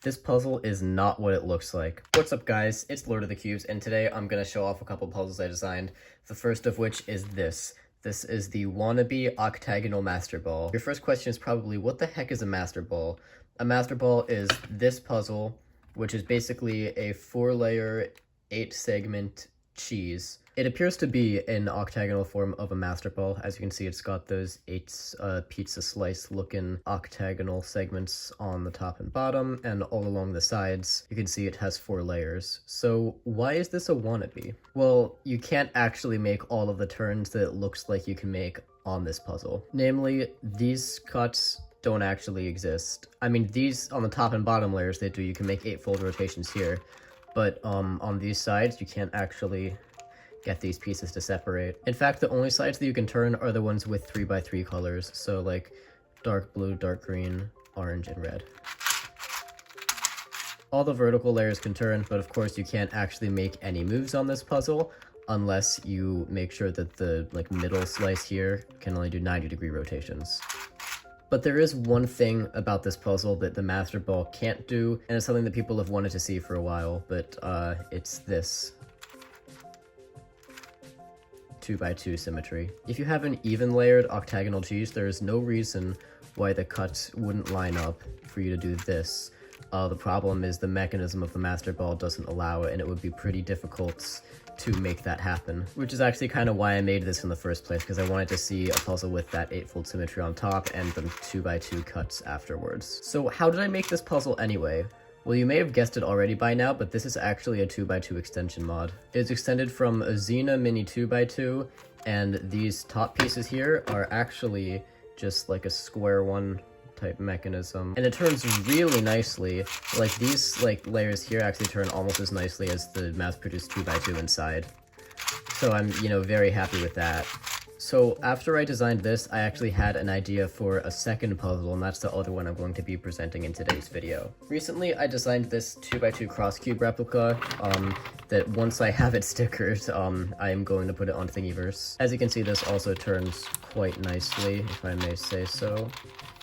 This puzzle is not what it looks like. What's up guys, it's Lord of the Cubes, and today I'm going to show off a couple puzzles I designed, the first of which is this. This is the Wannabe Octagonal Masterball. Your first question is probably, what the heck is a Masterball? A Masterball is this puzzle, which is basically a 4-layer, 8-segment cheese. It appears to be an octagonal form of a master ball. As you can see, it's got those 8 pizza slice looking octagonal segments on the top and bottom, and all along the sides you can see it has 4 layers. So why is this a wannabe? Well, you can't actually make all of the turns that it looks like you can make on this puzzle. Namely, these cuts don't actually exist. I mean, these on the top and bottom layers they do. You can make 8-fold rotations here, but on these sides you can't actually get these pieces to separate. In fact, the only sides that you can turn are the ones with 3x3 colors, so like dark blue, dark green, orange, and red. All the vertical layers can turn, but of course you can't actually make any moves on this puzzle unless you make sure that the middle slice here can only do 90-degree rotations. But there is one thing about this puzzle that the Master Ball can't do, and it's something that people have wanted to see for a while, but it's this. 2x2 symmetry. If you have an even layered octagonal cheese, there is no reason why the cuts wouldn't line up for you to do this. The problem is the mechanism of the Master Ball doesn't allow it, and it would be pretty difficult to make that happen. Which is actually kind of why I made this in the first place, because I wanted to see a puzzle with that 8-fold symmetry on top and the 2x2 cuts afterwards. So how did I make this puzzle anyway? Well, you may have guessed it already by now, but this is actually a 2x2 extension mod. It's extended from a Xena Mini 2x2, and these top pieces here are actually just like a square one type mechanism. And it turns really nicely. Like these layers here actually turn almost as nicely as the mass-produced 2x2 inside. So I'm, very happy with that. So after I designed this, I actually had an idea for a second puzzle, and that's the other one I'm going to be presenting in today's video. Recently, I designed this 2x2 cross cube replica, that once I have it stickered, I am going to put it on Thingiverse. As you can see, this also turns quite nicely, if I may say so.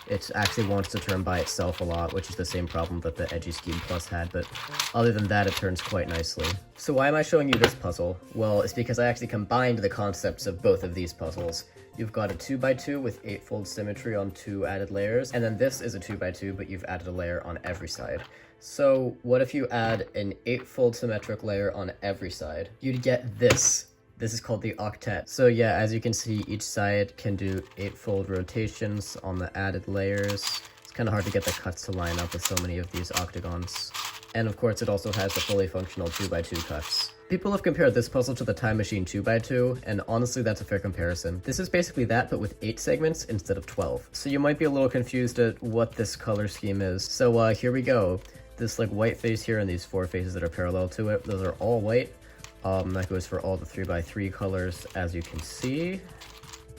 It actually wants to turn by itself a lot, which is the same problem that the Edgy Scheme Plus had, but other than that, it turns quite nicely. So why am I showing you this puzzle? Well, it's because I actually combined the concepts of both of these puzzles. You've got a 2x2 with 8-fold symmetry on 2 added layers, and then this is a 2x2, but you've added a layer on every side. So what if you add an 8-fold symmetric layer on every side? You'd get this. This is called the Octet. So yeah, as you can see, each side can do 8-fold rotations on the added layers. It's kind of hard to get the cuts to line up with so many of these octagons. And of course, it also has the fully functional 2x2 cuts. People have compared this puzzle to the Time Machine 2x2, and honestly, that's a fair comparison. This is basically that, but with 8 segments instead of 12. So you might be a little confused at what this color scheme is. So here we go. This white face here and these 4 faces that are parallel to it, those are all white. That goes for all the 3x3 colors, as you can see.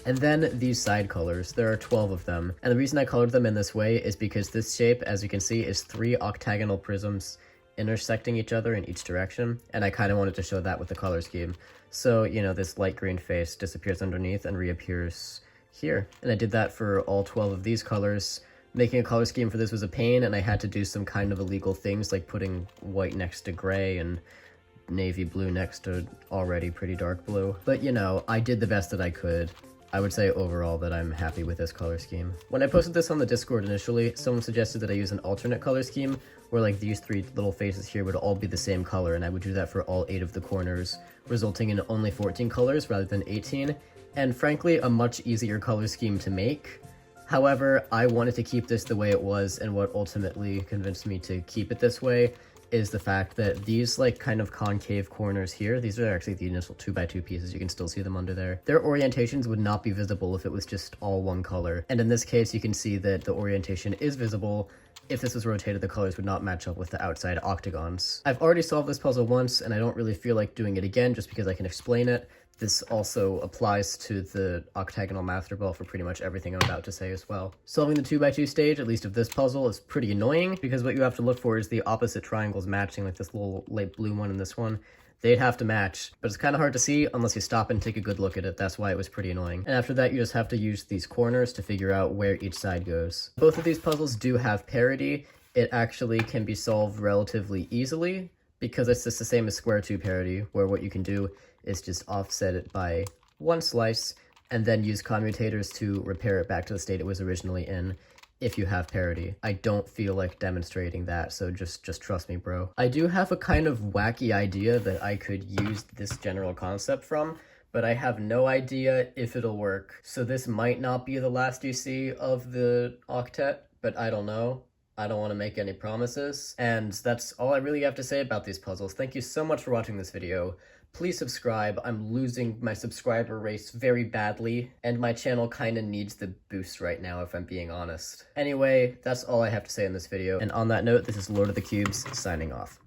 And then these side colors, there are 12 of them. And the reason I colored them in this way is because this shape, as you can see, is 3 octagonal prisms intersecting each other in each direction. And I kind of wanted to show that with the color scheme. So, this light green face disappears underneath and reappears here. And I did that for all 12 of these colors. Making a color scheme for this was a pain, and I had to do some kind of illegal things, like putting white next to gray and navy blue next to already pretty dark blue. But I did the best that I could. I would say overall that I'm happy with this color scheme. When I posted this on the Discord initially, someone suggested that I use an alternate color scheme where these 3 little faces here would all be the same color, and I would do that for all 8 of the corners, resulting in only 14 colors rather than 18, and frankly a much easier color scheme to make. However, I wanted to keep this the way it was, and what ultimately convinced me to keep it this way is the fact that these kind of concave corners here, these are actually the initial 2x2 pieces, you can still see them under there. Their orientations would not be visible if it was just all one color. And in this case, you can see that the orientation is visible. If this was rotated, the colors would not match up with the outside octagons. I've already solved this puzzle once, and I don't really feel like doing it again just because I can explain it. This also applies to the Octagonal Masterball for pretty much everything I'm about to say as well. Solving the 2x2 stage, at least of this puzzle, is pretty annoying, because what you have to look for is the opposite triangles matching, like this little light blue one and this one. They'd have to match, but it's kind of hard to see unless you stop and take a good look at it. That's why it was pretty annoying. And after that, you just have to use these corners to figure out where each side goes. Both of these puzzles do have parity, it actually can be solved relatively easily because it's just the same as square 2 parity, where what you can do is just offset it by 1 slice and then use commutators to repair it back to the state it was originally in if you have parity. I don't feel like demonstrating that, so just trust me, bro. I do have a kind of wacky idea that I could use this general concept from, but I have no idea if it'll work. So this might not be the last you see of the Octet, but I don't know. I don't want to make any promises. And that's all I really have to say about these puzzles. Thank you so much for watching this video. Please subscribe. I'm losing my subscriber race very badly, and my channel kinda needs the boost right now, if I'm being honest. Anyway, that's all I have to say in this video. And on that note, this is Lord of the Cubes, signing off.